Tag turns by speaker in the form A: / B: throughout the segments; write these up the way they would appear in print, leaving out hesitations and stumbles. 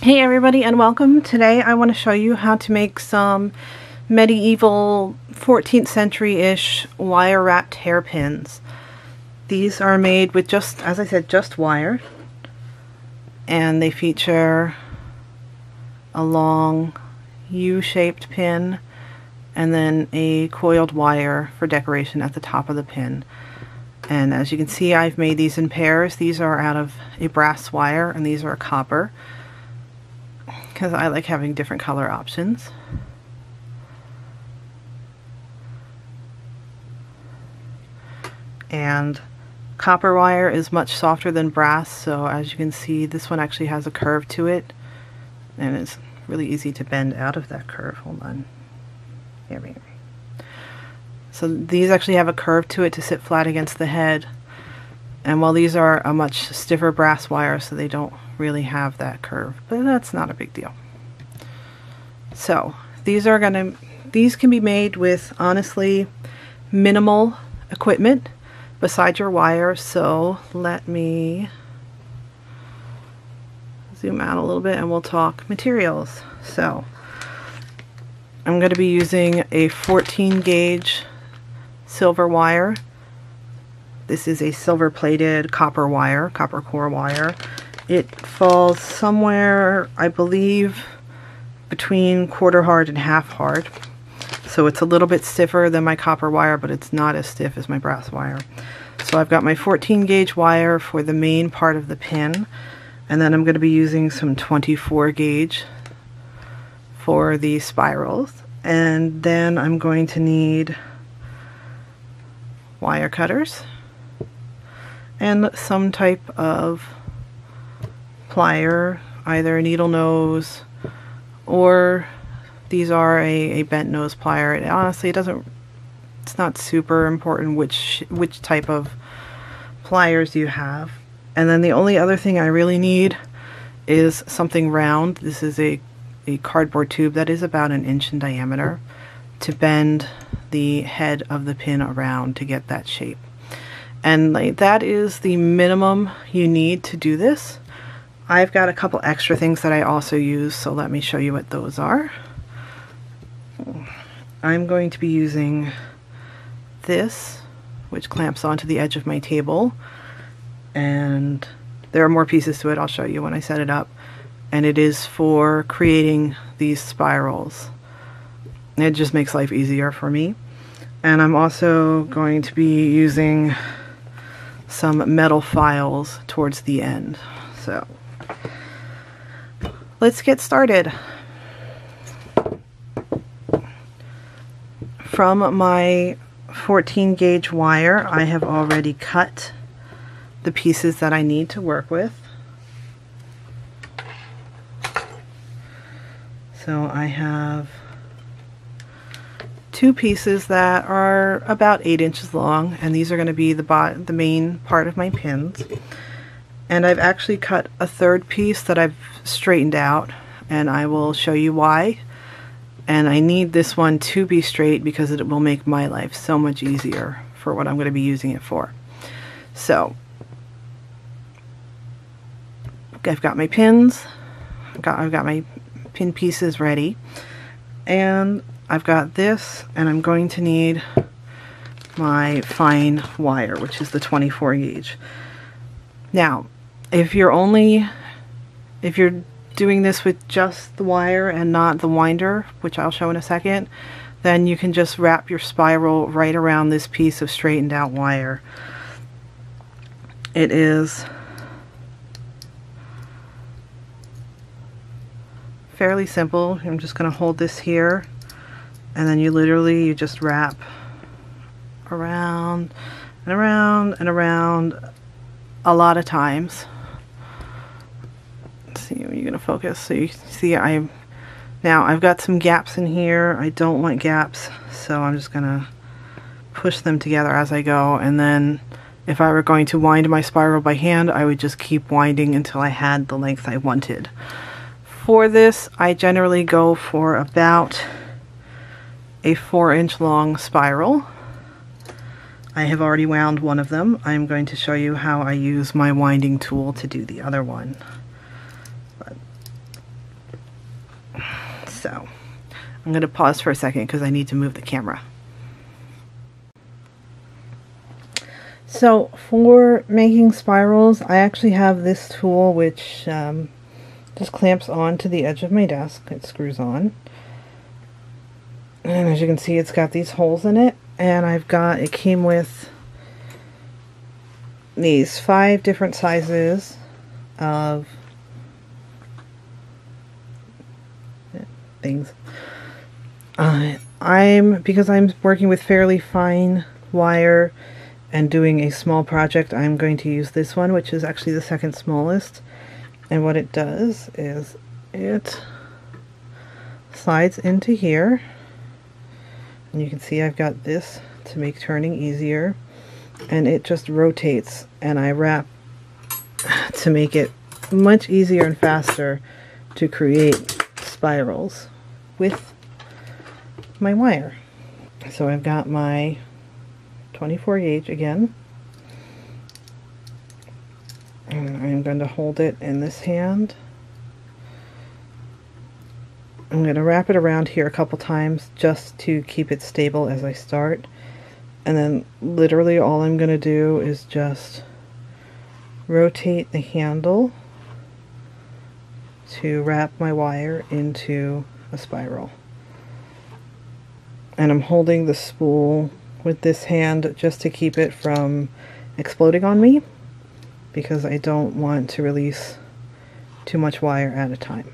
A: Hey everybody and welcome. Today I want to show you how to make some medieval 14th century-ish wire wrapped hairpins. These are made with just, as I said, just wire, and they feature a long U-shaped pin and then a coiled wire for decoration at the top of the pin. And as you can see, I've made these in pairs. These are out of a brass wire and these are copper, because I like having different color options. And copper wire is much softer than brass, so as you can see, this one actually has a curve to it, and it's really easy to bend out of that curve. Hold on. Here we go. So these actually have a curve to it to sit flat against the head, and while these are a much stiffer brass wire, so they don't really have that curve, but that's not a big deal. So these can be made with honestly minimal equipment besides your wire. So let me zoom out a little bit and we'll talk materials. So I'm going to be using a 14 gauge silver wire. This is a silver plated copper wire, copper core wire. It falls somewhere, I believe, between quarter hard and half hard. So it's a little bit stiffer than my copper wire, but it's not as stiff as my brass wire. So I've got my 14 gauge wire for the main part of the pin, and then I'm going to be using some 24 gauge for the spirals. And then I'm going to need wire cutters and some type of plier, either a needle nose or these are a bent nose plier. Honestly, it's not super important which type of pliers you have. And then the only other thing I really need is something round. This is a cardboard tube that is about 1 inch in diameter to bend the head of the pin around to get that shape. And that is the minimum you need to do this. I've got a couple extra things that I also use, so let me show you what those are. I'm going to be using this, which clamps onto the edge of my table, and there are more pieces to it. I'll show you when I set it up, and it is for creating these spirals. It just makes life easier for me. And I'm also going to be using some metal files towards the end. So let's get started. From my 14 gauge wire, I have already cut the pieces that I need to work with. So I have 2 pieces that are about 8 inches long, and these are going to be the main part of my pins. And I've actually cut a 3rd piece that I've straightened out, and I will show you why. And I need this one to be straight because it will make my life so much easier for what I'm going to be using it for. So I've got my pins, I've got my pin pieces ready, and I've got this, and I'm going to need my fine wire, which is the 24 gauge. Now, if you're doing this with just the wire and not the winder, which I'll show in a second, then you can just wrap your spiral right around this piece of straightened out wire. It is fairly simple. I'm just going to hold this here, and then you just wrap around and around and around a lot of times. Let's see, you're going to focus. So you see now I've got some gaps in here. I don't want gaps, so I'm just going to push them together as I go, and then if I were going to wind my spiral by hand, I would just keep winding until I had the length I wanted. For this, I generally go for about a 4-inch long spiral. I have already wound one of them. I'm going to show you how I use my winding tool to do the other one. But I'm going to pause for a second because I need to move the camera. So for making spirals, I actually have this tool which just clamps on to the edge of my desk. It screws on. And as you can see, it's got these holes in it. And it came with these 5 different sizes of things. Because I'm working with fairly fine wire and doing a small project, I'm going to use this one, which is actually the second smallest. And what it does is it slides into here. And you can see I've got this to make turning easier. And it just rotates, and I wrap to make it much easier and faster to create spirals with my wire. So I've got my 24 gauge again, and I'm going to hold it in this hand. I'm going to wrap it around here a couple times just to keep it stable as I start, and then literally all I'm going to do is just rotate the handle to wrap my wire into a spiral. And I'm holding the spool with this hand just to keep it from exploding on me, because I don't want to release too much wire at a time.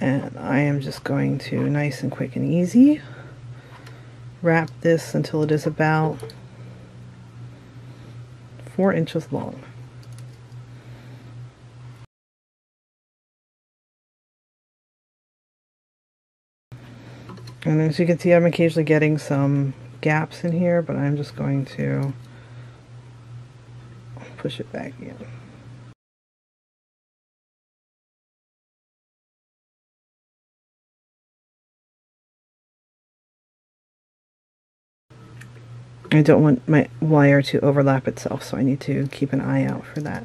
A: And I am just going to, nice and quick and easy, wrap this until it is about 4 inches long. And as you can see, I'm occasionally getting some gaps in here, but I'm just going to push it back in. I don't want my wire to overlap itself, so I need to keep an eye out for that.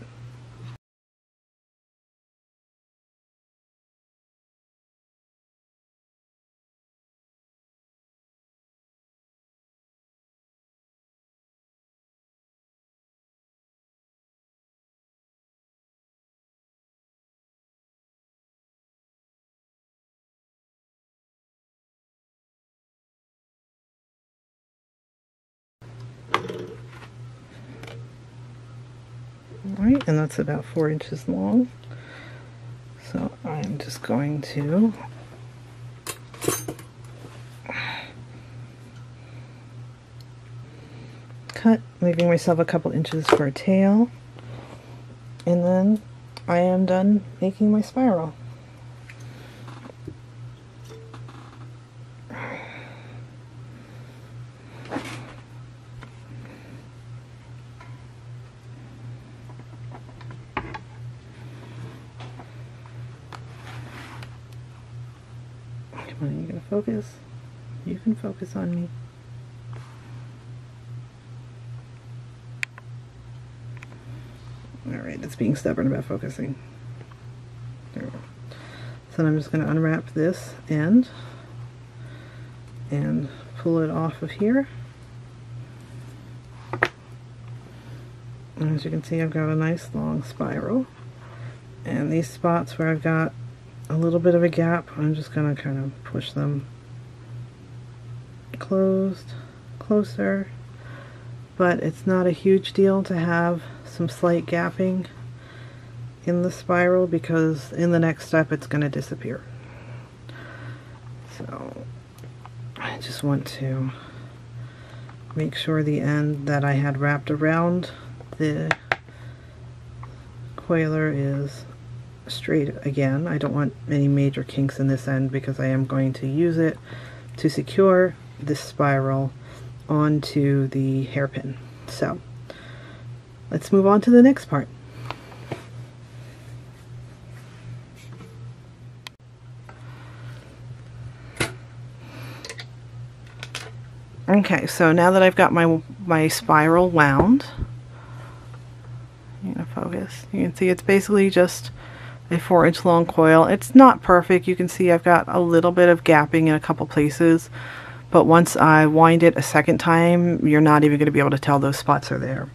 A: Alright, and that's about 4 inches long. So I'm just going to cut, leaving myself a couple inches for a tail, and then I am done making my spiral. Come on, you gonna focus? You can focus on me. Alright, it's being stubborn about focusing. There we go. So I'm just going to unwrap this end and pull it off of here. And as you can see, I've got a nice long spiral. And these spots where I've got a little bit of a gap, I'm just going to kind of push them closer. But it's not a huge deal to have some slight gapping in the spiral, because in the next step it's going to disappear. So I just want to make sure the end that I had wrapped around the coiler is straight again. I don't want any major kinks in this end, because I am going to use it to secure this spiral onto the hairpin. So let's move on to the next part. Okay, so now that I've got my spiral wound, I'm gonna focus. You can see it's basically just a 4-inch long coil. It's not perfect. You can see I've got a little bit of gapping in a couple places, but once I wind it a second time, you're not even going to be able to tell those spots are there.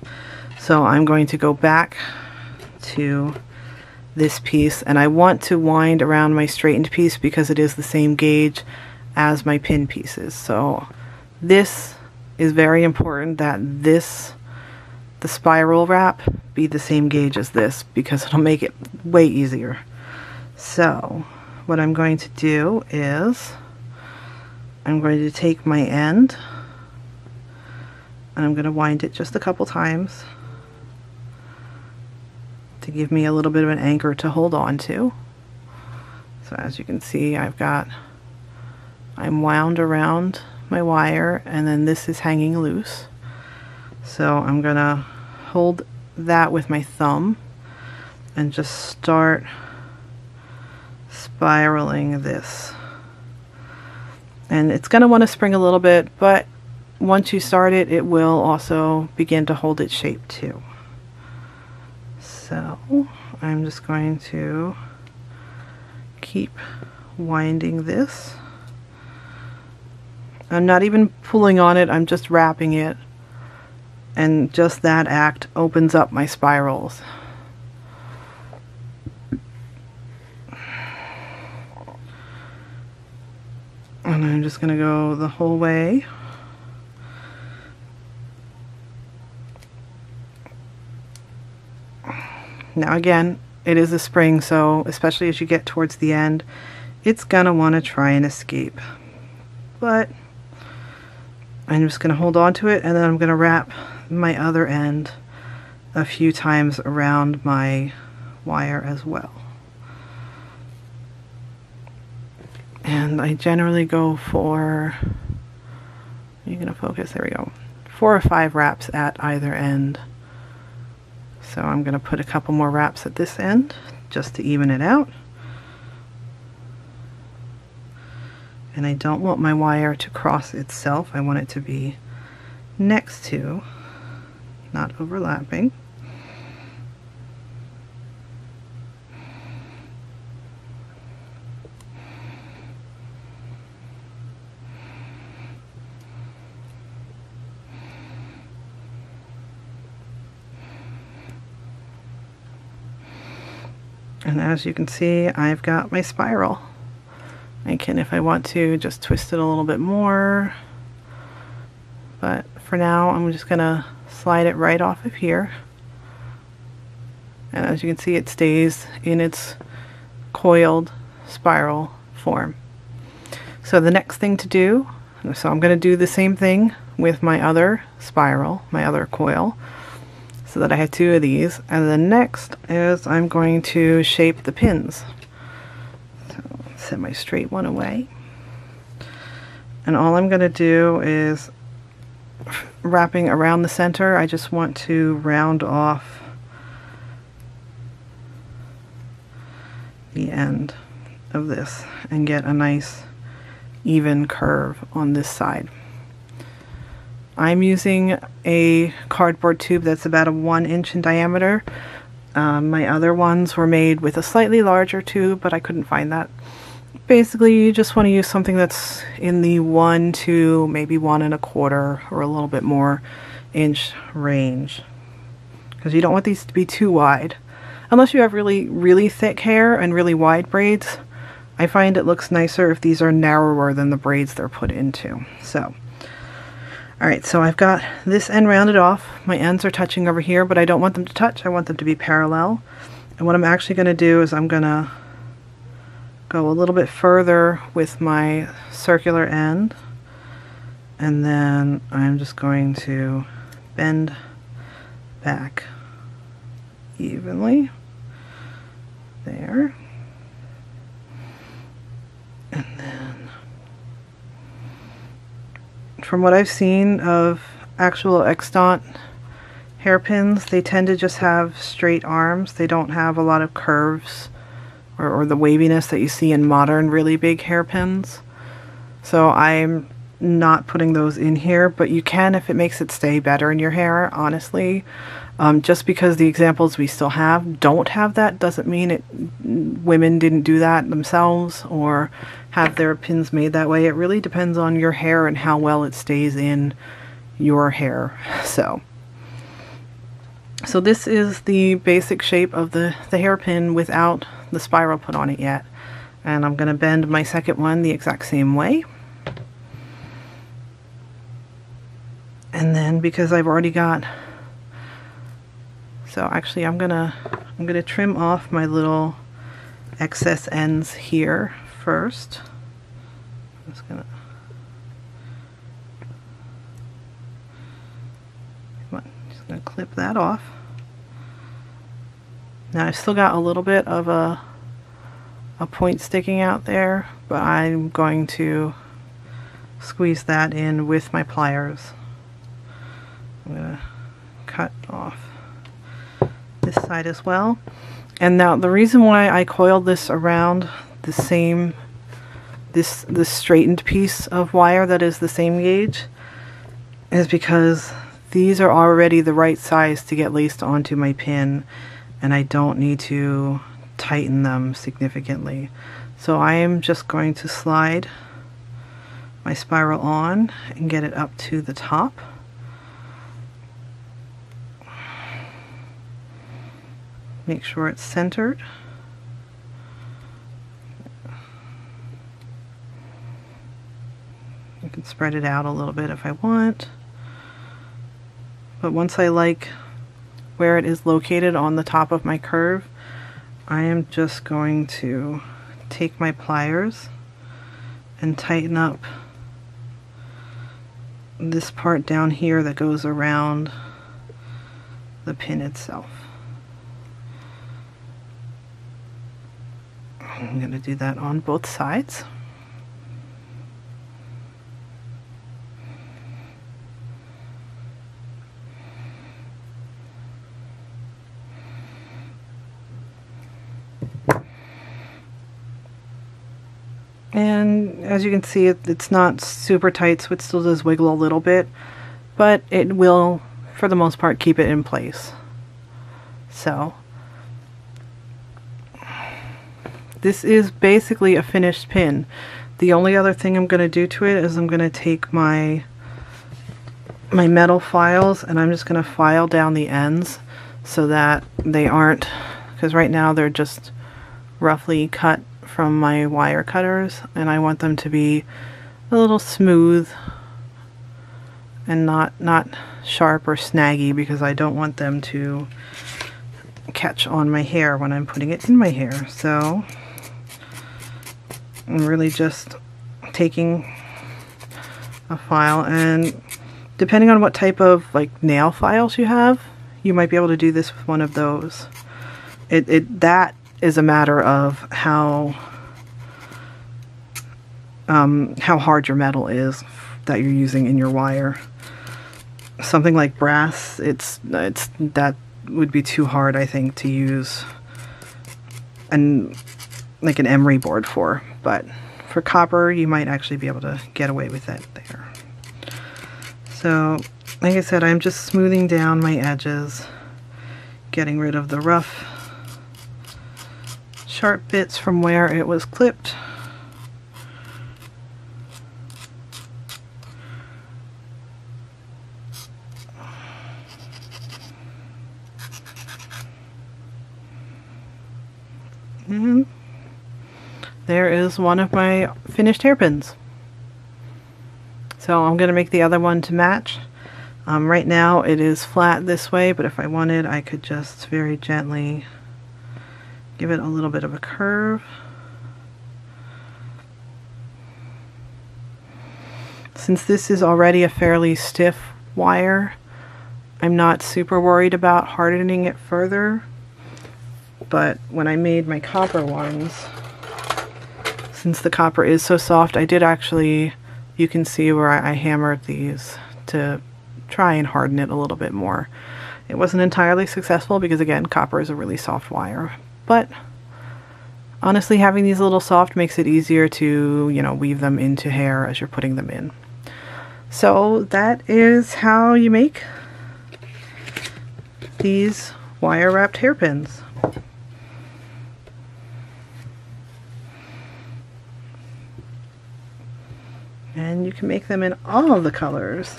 A: So I'm going to go back to this piece, and I want to wind around my straightened piece because it is the same gauge as my pin pieces. So this is very important that the spiral wrap be the same gauge as this, because it'll make it way easier. So what I'm going to do is I'm going to take my end and I'm going to wind it just a couple times to give me a little bit of an anchor to hold on to. So as you can see, I'm wound around my wire, and then this is hanging loose. So I'm gonna hold that with my thumb and just start spiraling this. And it's gonna want to spring a little bit, but once you start it, it will also begin to hold its shape too. So I'm just going to keep winding this. I'm not even pulling on it, I'm just wrapping it. And just that act opens up my spirals. And I'm just going to go the whole way. Now again, it is a spring, so especially as you get towards the end, it's going to want to try and escape. But I'm just going to hold on to it, and then I'm going to wrap my other end a few times around my wire as well. And I generally go for, you're going to focus, there we go, 4 or 5 wraps at either end. So I'm going to put a couple more wraps at this end just to even it out. And I don't want my wire to cross itself. I want it to be next to, not overlapping. And as you can see, I've got my spiral. I can, if I want to, just twist it a little bit more. But for now, I'm just going to slide it right off of here. And as you can see, it stays in its coiled spiral form. So the next thing to do, so I'm going to do the same thing with my other spiral, my other coil, so that I have 2 of these. And the next is I'm going to shape the pins. So set my straight one away. And all I'm going to do is, wrapping around the center, I just want to round off the end of this and get a nice even curve on this side. I'm using a cardboard tube that's about a 1 inch in diameter. My other ones were made with a slightly larger tube, but I couldn't find that. Basically, you just want to use something that's in the 1 to maybe 1 1/4 or a little bit more inch range, because you don't want these to be too wide. Unless you have really thick hair and really wide braids, I find it looks nicer if these are narrower than the braids they're put into. So, alright, so I've got this end rounded off. My ends are touching over here, but I don't want them to touch. I want them to be parallel. And what I'm actually going to do is I'm going to go a little bit further with my circular end, and then I'm just going to bend back evenly there, and then from what I've seen of actual extant hairpins, they tend to just have straight arms. They don't have a lot of curves or the waviness that you see in modern really big hairpins. So I'm not putting those in here, but you can if it makes it stay better in your hair, honestly. Just because the examples we still have don't have that doesn't mean women didn't do that themselves or have their pins made that way. It really depends on your hair and how well it stays in your hair. So this is the basic shape of the hairpin without the spiral put on it yet. And I'm going to bend my second one the exact same way. And then because I've already got, so actually I'm gonna trim off my little excess ends here first. I'm just gonna, come on, just gonna clip that off. Now I've still got a little bit of a point sticking out there, but I'm going to squeeze that in with my pliers. I'm gonna cut off this side as well. And now the reason why I coiled this around the same, this straightened piece of wire that is the same gauge, is because these are already the right size to get laced onto my pin, and I don't need to tighten them significantly. So I am just going to slide my spiral on and get it up to the top. Make sure it's centered. You can spread it out a little bit if I want. But once I like where it is located on the top of my curve, I am just going to take my pliers and tighten up this part down here that goes around the pin itself. I'm going to do that on both sides. And as you can see, it's not super tight, so it still does wiggle a little bit, but it will, for the most part, keep it in place. So this is basically a finished pin. The only other thing I'm going to do to it is I'm going to take my metal files and I'm just going to file down the ends so that they aren't, because right now they're just roughly cut from my wire cutters, and I want them to be a little smooth and not sharp or snaggy, because I don't want them to catch on my hair when I'm putting it in my hair. So I'm really just taking a file, and depending on what type of like nail files you have, you might be able to do this with one of those. That is a matter of how hard your metal is that you're using in your wire. Something like brass, that would be too hard, I think, to use like an emery board for. But for copper, you might actually be able to get away with it there. So, like I said, I'm just smoothing down my edges, getting rid of the rough, sharp bits from where it was clipped. And there is one of my finished hairpins. So I'm going to make the other one to match. Right now it is flat this way, but if I wanted, I could just very gently give it a little bit of a curve. Since this is already a fairly stiff wire, I'm not super worried about hardening it further. But when I made my copper ones, since the copper is so soft, I did actually, you can see where I hammered these to try and harden it a little bit more. It wasn't entirely successful because, again, copper is a really soft wire. But honestly, having these a little soft makes it easier to, you know, weave them into hair as you're putting them in. So that is how you make these wire wrapped hairpins. And you can make them in all of the colors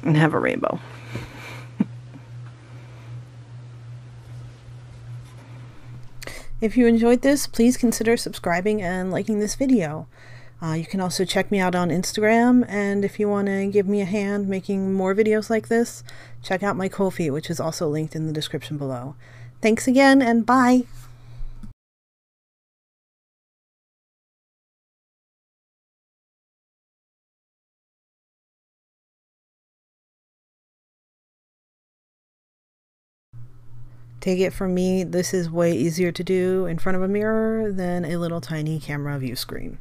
A: and have a rainbow. If you enjoyed this, please consider subscribing and liking this video. You can also check me out on Instagram, and if you want to give me a hand making more videos like this, check out my Ko-fi, which is also linked in the description below. Thanks again, and bye! Take it from me, this is way easier to do in front of a mirror than a little tiny camera view screen.